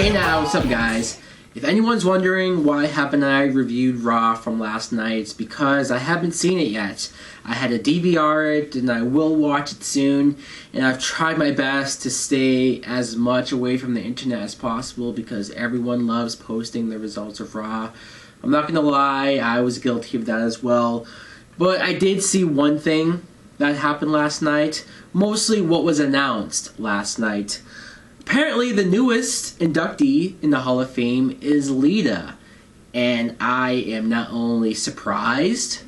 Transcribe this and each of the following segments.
Hey now, what's up guys? If anyone's wondering why haven't I reviewed Raw from last night, it's because I haven't seen it yet. I had to DVR it and I will watch it soon, and I've tried my best to stay as much away from the internet as possible because everyone loves posting the results of Raw. I'm not gonna lie, I was guilty of that as well. But I did see one thing that happened last night, mostly what was announced last night. Apparently the newest inductee in the Hall of Fame is Lita, and I am not only surprised,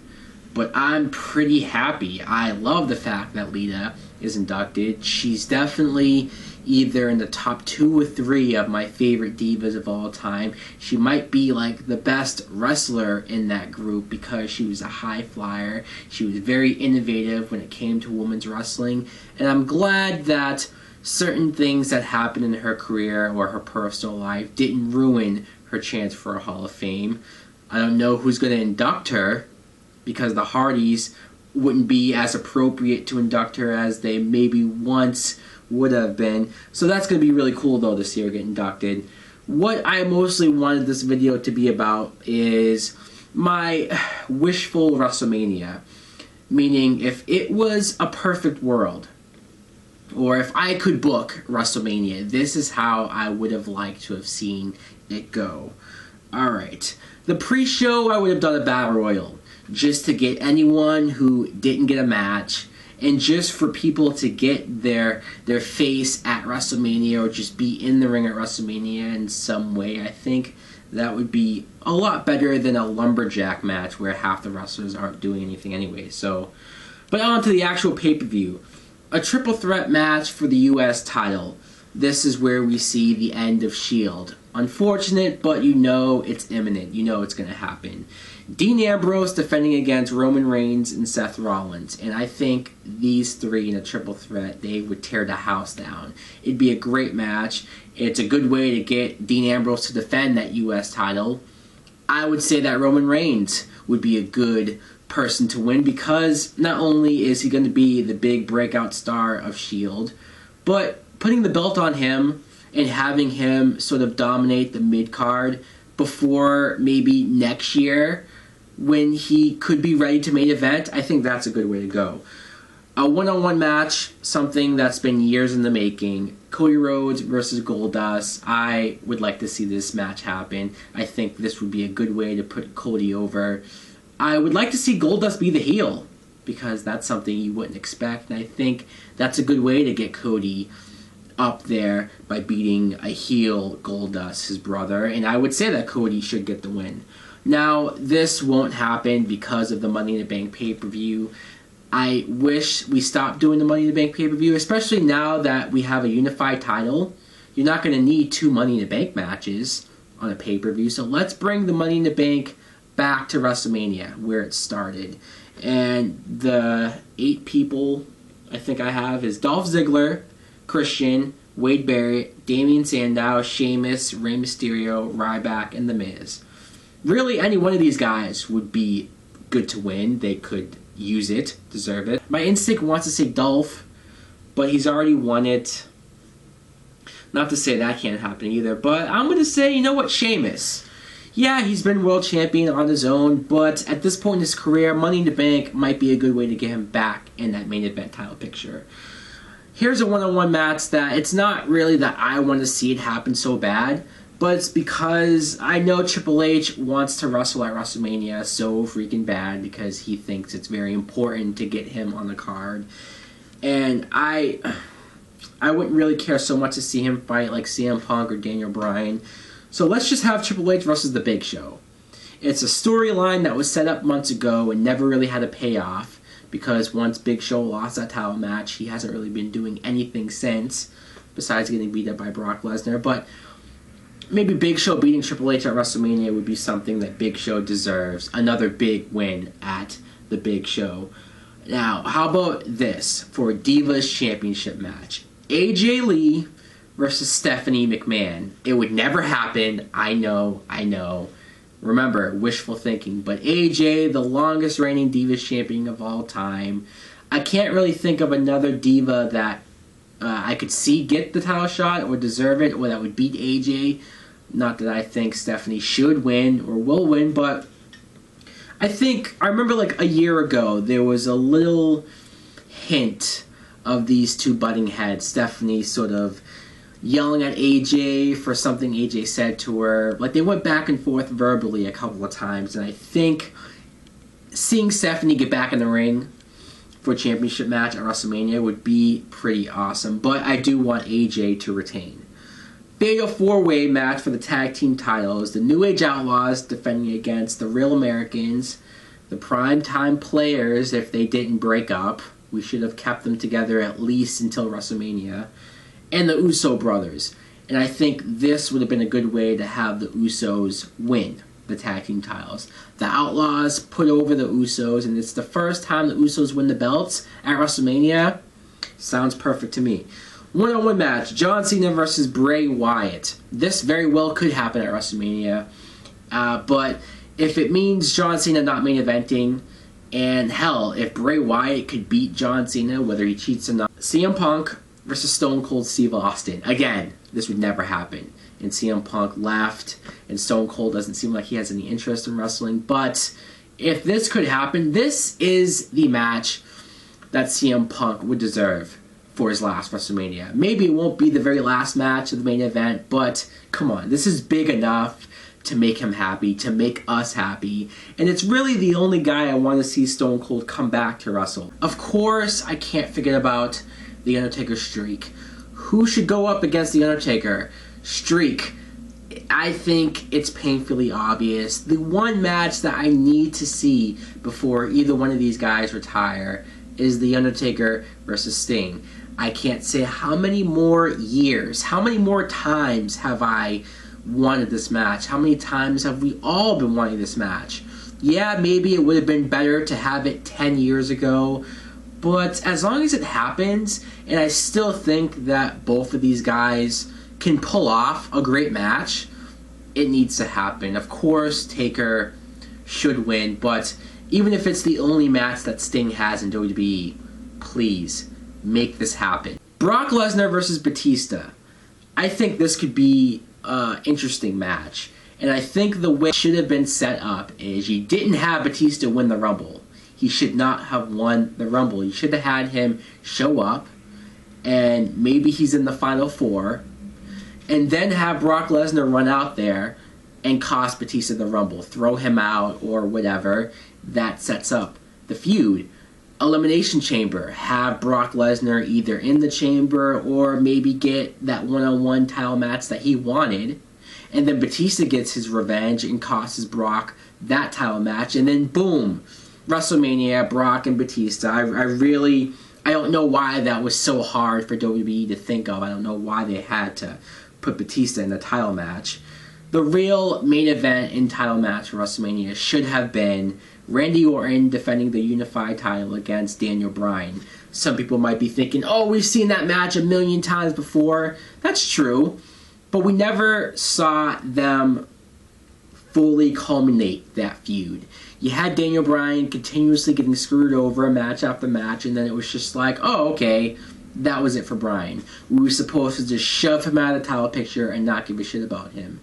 but I'm pretty happy. I love the fact that Lita is inducted. She's definitely either in the top 2 or 3 of my favorite divas of all time. She might be like the best wrestler in that group because she was a high flyer. She was very innovative when it came to women's wrestling, and I'm glad that certain things that happened in her career or her personal life didn't ruin her chance for a Hall of Fame. I don't know who's going to induct her because the Hardys wouldn't be as appropriate to induct her as they maybe once would have been. So that's going to be really cool though to see her get inducted. What I mostly wanted this video to be about is my wishful WrestleMania. Meaning if it was a perfect world, or if I could book WrestleMania, this is how I would have liked to have seen it go. Alright, the pre-show I would have done a Battle Royal, just to get anyone who didn't get a match, and just for people to get their face at WrestleMania, or just be in the ring at WrestleMania in some way. I think that would be a lot better than a lumberjack match where half the wrestlers aren't doing anything anyway. So, but on to the actual pay-per-view. A triple threat match for the US title. This is where we see the end of S.H.I.E.L.D. Unfortunate, but you know it's imminent. You know it's going to happen. Dean Ambrose defending against Roman Reigns and Seth Rollins. And I think these three in a triple threat, they would tear the house down. It'd be a great match. It's a good way to get Dean Ambrose to defend that US title. I would say that Roman Reigns would be a good person to win because not only is he going to be the big breakout star of S.H.I.E.L.D., but putting the belt on him and having him sort of dominate the mid-card before maybe next year when he could be ready to main event, I think that's a good way to go. A one-on-one match, something that's been years in the making. Cody Rhodes versus Goldust. I would like to see this match happen. I think this would be a good way to put Cody over. I would like to see Goldust be the heel because that's something you wouldn't expect, and I think that's a good way to get Cody up there by beating a heel Goldust, his brother, and I would say that Cody should get the win. Now, this won't happen because of the Money in the Bank pay-per-view. I wish we stopped doing the Money in the Bank pay-per-view, especially now that we have a unified title. You're not going to need 2 Money in the Bank matches on a pay-per-view, so let's bring the Money in the Bank back to WrestleMania, where it started. And the 8 people I think I have is Dolph Ziggler, Christian, Wade Barrett, Damian Sandow, Sheamus, Rey Mysterio, Ryback, and The Miz. Really, any one of these guys would be good to win. They could use it, deserve it. My instinct wants to say Dolph, but he's already won it. Not to say that can't happen either, but I'm going to say, you know what, Sheamus. Yeah, he's been world champion on his own, but at this point in his career, Money in the Bank might be a good way to get him back in that main event title picture. Here's a one-on-one match that it's not really that I want to see it happen so bad, but it's because I know Triple H wants to wrestle at WrestleMania so freaking bad because he thinks it's very important to get him on the card. And I wouldn't really care so much to see him fight like CM Punk or Daniel Bryan. So let's just have Triple H versus The Big Show. It's a storyline that was set up months ago and never really had a payoff because once Big Show lost that title match, he hasn't really been doing anything since besides getting beat up by Brock Lesnar. But maybe Big Show beating Triple H at WrestleMania would be something that Big Show deserves. Another big win at The Big Show. Now, how about this for a Divas Championship match? AJ Lee versus Stephanie McMahon. It would never happen. I know. Remember, wishful thinking. But AJ, the longest reigning Divas champion of all time. I can't really think of another diva that I could see get the title shot or deserve it, or that would beat AJ. Not that I think Stephanie should win or will win, but I remember like a year ago there was a little hint of these two butting heads. Stephanie sort of yelling at AJ for something AJ said to her. Like, they went back and forth verbally a couple of times, and I think seeing Stephanie get back in the ring for a championship match at WrestleMania would be pretty awesome. But I do want AJ to retain. Fatal 4-way match for the tag team titles. The New Age Outlaws defending against the Real Americans, the Primetime Players if they didn't break up. We should have kept them together at least until WrestleMania. And the Uso brothers. And I think this would have been a good way to have the Usos win the tag team titles. The Outlaws put over the Usos, and it's the first time the Usos win the belts at WrestleMania. Sounds perfect to me. One-on-one match, John Cena versus Bray Wyatt. This very well could happen at WrestleMania, but if it means John Cena not main eventing, and hell, if Bray Wyatt could beat John Cena, whether he cheats or not, CM Punk versus Stone Cold Steve Austin. Again, this would never happen. And CM Punk left, and Stone Cold doesn't seem like he has any interest in wrestling. But if this could happen, this is the match that CM Punk would deserve for his last WrestleMania. Maybe it won't be the very last match of the main event, but come on, this is big enough to make him happy, to make us happy. And it's really the only guy I want to see Stone Cold come back to wrestle. Of course, I can't forget about The Undertaker's streak. Who should go up against The Undertaker? Streak. I think it's painfully obvious. The one match that I need to see before either one of these guys retire is The Undertaker versus Sting. I can't say how many more years, how many more times have I wanted this match? How many times have we all been wanting this match? Yeah, maybe it would have been better to have it 10 years ago, but as long as it happens, and I still think that both of these guys can pull off a great match, it needs to happen. Of course, Taker should win, but even if it's the only match that Sting has in WWE, please make this happen. Brock Lesnar versus Batista. I think this could be an interesting match, and I think the way it should have been set up is you didn't have Batista win the Rumble. He should not have won the Rumble. You should have had him show up, and maybe he's in the Final Four, and then have Brock Lesnar run out there and cost Batista the Rumble. Throw him out or whatever. That sets up the feud. Elimination Chamber. Have Brock Lesnar either in the chamber or maybe get that one-on-one title match that he wanted. And then Batista gets his revenge and costs Brock that title match. And then boom, WrestleMania, Brock and Batista. I don't know why that was so hard for WWE to think of. I don't know why they had to put Batista in the title match. The real main event and title match for WrestleMania should have been Randy Orton defending the unified title against Daniel Bryan. Some people might be thinking, oh, we've seen that match a million times before. That's true, but we never saw them fully culminate that feud. You had Daniel Bryan continuously getting screwed over match after match, and then it was just like, oh, okay, that was it for Bryan. We were supposed to just shove him out of the title picture and not give a shit about him.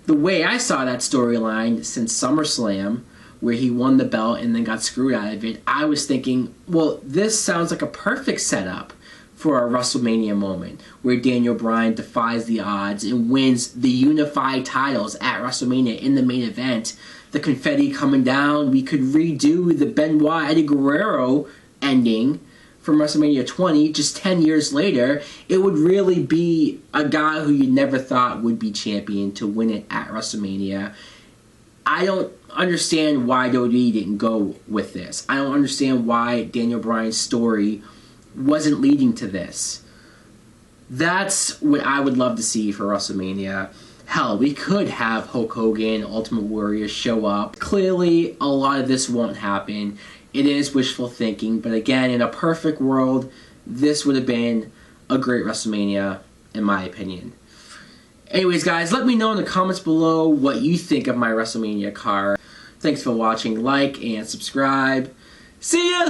The way I saw that storyline since SummerSlam, where he won the belt and then got screwed out of it, I was thinking, well, this sounds like a perfect setup for a WrestleMania moment, where Daniel Bryan defies the odds and wins the unified titles at WrestleMania in the main event. The confetti coming down, we could redo the Benoit Eddie Guerrero ending from WrestleMania 20 just 10 years later. It would really be a guy who you never thought would be champion to win it at WrestleMania. I don't understand why WWE didn't go with this. I don't understand why Daniel Bryan's story wasn't leading to this. That's what I would love to see for WrestleMania. Hell, we could have Hulk Hogan, Ultimate Warrior show up. Clearly, a lot of this won't happen. It is wishful thinking, but again, in a perfect world, this would have been a great WrestleMania, in my opinion. Anyways, guys, let me know in the comments below what you think of my WrestleMania card. Thanks for watching. Like and subscribe. See ya!